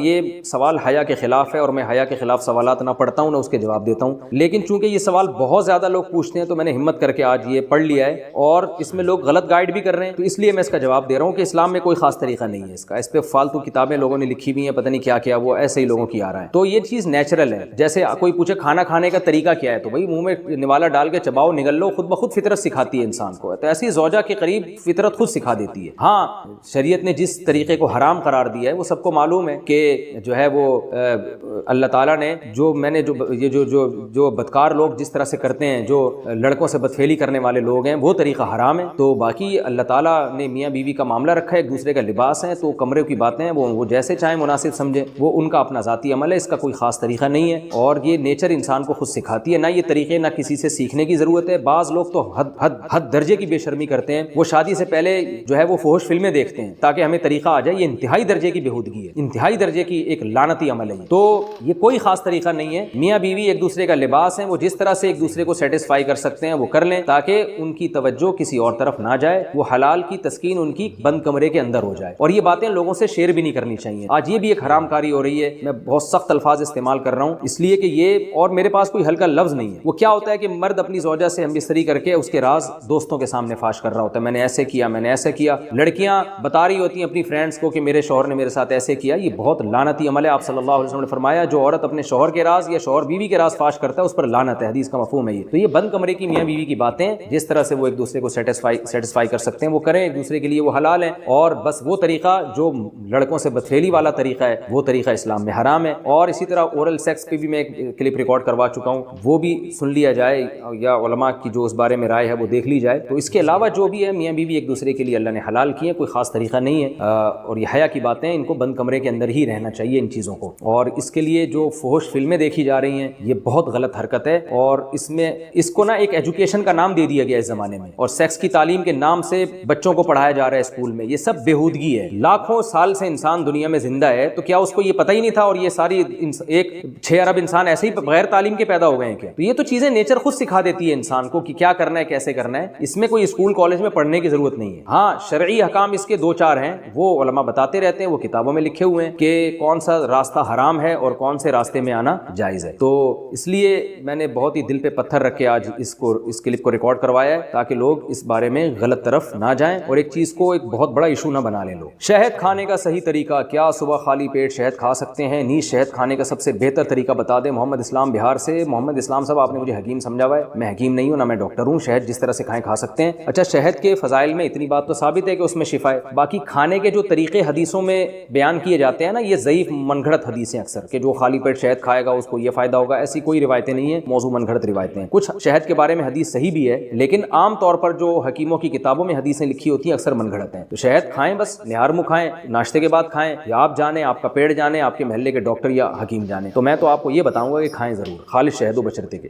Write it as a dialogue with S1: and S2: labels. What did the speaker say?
S1: یہ سوال حیا کے خلاف ہے اور میں حیا کے خلاف سوالات نہ پڑھتا ہوں نہ اس کے جواب دیتا ہوں، لیکن چونکہ یہ سوال بہت زیادہ لوگ پوچھتے ہیں تو میں نے ہمت کر کے آج یہ پڑھ لیا ہے، اور اس میں لوگ غلط گائیڈ بھی کر رہے ہیں، تو اس لیے میں اس کا جواب دے رہا ہوں کہ اسلام میں کوئی خاص طریقہ نہیں ہے اس کا، اس پہ فالتو کتابیں لوگوں نے لکھی ہوئی ہیں، پتہ نہیں کیا کیا، وہ ایسے ہی لوگوں کی آ رہا ہے۔ تو یہ چیز نیچرل ہے، جیسے کوئی پوچھے کھانا کھانے کا طریقہ کیا ہے، تو بھائی منہ میں نوالا ڈال کے چباؤ، نگل لو، خود بخود فطرت سکھاتی ہے انسان کو، تو ایسی زوجہ کے قریب فطرت خود سکھا دیتی ہے۔ ہاں، شریعت نے جس طریقے کو حرام قرار دیا ہے وہ سب کو معلوم ہے کہ جو ہے وہ اللہ تعالیٰ نے جو بدکار لوگ جس طرح سے کرتے ہیں، جو لڑکوں سے بدفعلی کرنے والے لوگ ہیں، وہ طریقہ حرام ہے۔ تو باقی اللہ تعالیٰ نے میاں بیوی کا معاملہ رکھا ہے، ایک دوسرے کا لباس ہے، تو کمرے کی باتیں ہیں وہ جیسے چاہیں مناسب سمجھیں، وہ ان کا اپنا ذاتی عمل ہے، اس کا کوئی خاص طریقہ نہیں ہے، اور یہ نیچر انسان کو خود سکھاتی ہے، نہ یہ طریقے نہ کسی سے سیکھنے کی ضرورت ہے۔ بعض لوگ تو حد درجے کی بے شرمی کرتے ہیں، وہ شادی سے پہلے جو ہے وہ فحش فلمیں دیکھتے ہیں تاکہ ہمیں طریقہ آ جائے، یہ انتہائی درجے کی بےہودگی ہے، انتہائی درجے کی ایک لعنتی عمل ہے۔ تو یہ کوئی خاص طریقہ نہیں ہے، میاں بیوی ایک دوسرے کا لباس ہیں، وہ جس طرح سے ایک دوسرے کو سیٹسفائی کر سکتے ہیں وہ کر لیں، تاکہ ان کی توجہ کسی اور طرف نہ جائے، وہ حلال کی تسکین ان کی بند کمرے کے اندر ہو جائے۔ اور یہ باتیں لوگوں سے شیئر بھی نہیں کرنی چاہیے، آج یہ بھی ایک حرام کاری ہو رہی ہے، میں بہت سخت الفاظ استعمال کر رہا ہوں اس لیے کہ یہ، اور میرے پاس کوئی ہلکا لفظ نہیں ہے۔ وہ کیا ہوتا ہے کہ مرد اپنی زوجہ سے ہم بستری کر کے اس کے راز دوستوں کے سامنے فاش کر رہا ہوتا ہے، میں نے ایسے کیا، میں نے ایسے کیا، لڑکیاں بتا رہی ہوتی ہیں اپنی فرینڈز کو کہ میرے شوہر نے میرے ساتھ ایسے کیا۔ یہ بہت لعنتی عمل ہے۔ آپ صلی اللہ علیہ وسلم نے فرمایا جو عورت اپنے شوہر کے راز یا شوہر بیوی کے راز فاش کرتا ہے اس پر لعنت ہے، حدیث کا مفہوم ہے یہ۔ تو یہ بند کمرے کی میاں بیوی کی باتیں، جس طرح سے وہ ایک دوسرے کو سیٹسفائی کر سکتے ہیں وہ کریں، ایک دوسرے کے لیے وہ حلال ہیں، اور بس وہ طریقہ جو لڑکوں سے بدفعلی والا طریقہ ہے وہ طریقہ اسلام میں حرام ہے۔ اور اسی طرح اورل سیکس پہ بھی میں ایک کلپ ریکارڈ کروا چکا ہوں، وہ بھی سن لیا جائے، یا علماء کی جو اس بارے میں رائے ہے وہ دیکھ لی جائے۔ تو اس کے علاوہ جو بھی ہے میاں بیوی ایک دوسرے کے لیے اللہ نے حلال کیے، کوئی خاص طریقہ نہیں ہے، اور یہ حیا کی باتیں، ان کو بند کمرے کے اندر ہی رہنا چاہیے ان چیزوں کو۔ اور اس کے لیے جو فحش فلمیں دیکھی جا رہی ہیں یہ بہت غلط حرکت ہے، اور اس کو نا ایک ایجوکیشن کا نام دے دیا گیا اس زمانے میں، اور سیکس کی تعلیم کے نام سے بچوں کو پڑھایا جا رہا ہے اسکول میں، یہ سب بےہودگی ہے۔ لاکھوں سال سے انسان دنیا میں زندہ ہے، تو کیا اس کو یہ پتہ ہی نہیں تھا، اور یہ ساری 6 ارب انسان ایسے ہی بغیر تعلیم کے پیدا ہو گئے ہیں کیا؟ تو یہ تو چیزیں نیچر خود سکھا دیتی ہے انسان کو کہ کیا کرنا ہے، کیسے کرنا ہے، اس میں کوئی اسکول کالج میں پڑھنے کی ضرورت نہیں ہے۔ ہاں، شرعی احکام اس کے 2-4 ہیں، وہ علماء بتاتے رہتے ہیں، وہ کتابوں میں لکھے ہوئے ہیں کہ کون سا راستہ حرام ہے اور کون سے راستے میں آنا جائز ہے۔ تو اس لیے میں نے بہت ہی دل پہ پتھر رکھ کے آج اس کلپ کو ریکارڈ کروایا ہے، تاکہ لوگ اس بارے میں غلط طرف نہ جائیں اور ایک چیز کو ایک بہت بڑا ایشو نہ بنا لیں لوگ۔ شہد کھانے کا صحیح طریقہ کیا؟ صبح خالی پیٹ شہد کھا سکتے ہیں؟ نیز شہد کھانے کا سب سے بہتر طریقہ بتا دیں۔ محمد اسلام بہار سے۔ محمد اسلام صاحب، آپ نے مجھے حکیم سمجھا ہوا ہے، میں حکیم نہیں ہوں، نہ میں ڈاکٹر ہوں۔ شہد جس طرح سے کھائیں کھا سکتے ہیں۔ اچھا، شہد کے فضائل میں اتنی بات تو ثابت ہے کہ اس میں شفا ہے، باقی کھانے کے جو طریقے حدیثوں میں بیان کیے جاتے ہیں نا، یہ ضعیف من گھڑت حدیثیں اکثر، کہ جو خالی پیٹ شہد کھائے گا اس کو یہ فائدہ ہوگا، ایسی کوئی روایتیں نہیں ہیں، موضوع من گھڑت روایتیں ہیں۔ کچھ شہد کے بارے میں حدیث صحیح بھی ہے، لیکن عام طور پر جو حکیموں کی کتابوں میں حدیثیں لکھی ہوتی ہیں اکثر من گھڑت ہیں۔ تو شہد کھائیں، بس نہار منہ کھائیں، ناشتے کے بعد کھائیں، یا آپ جانیں، آپ کا پیٹ جانے، آپ کے محلے کے ڈاکٹر یا حکیم جانے، تو میں تو آپ کو یہ بتاؤں گا کہ کھائیں ضرور، خالص شہد و بشرطے کے۔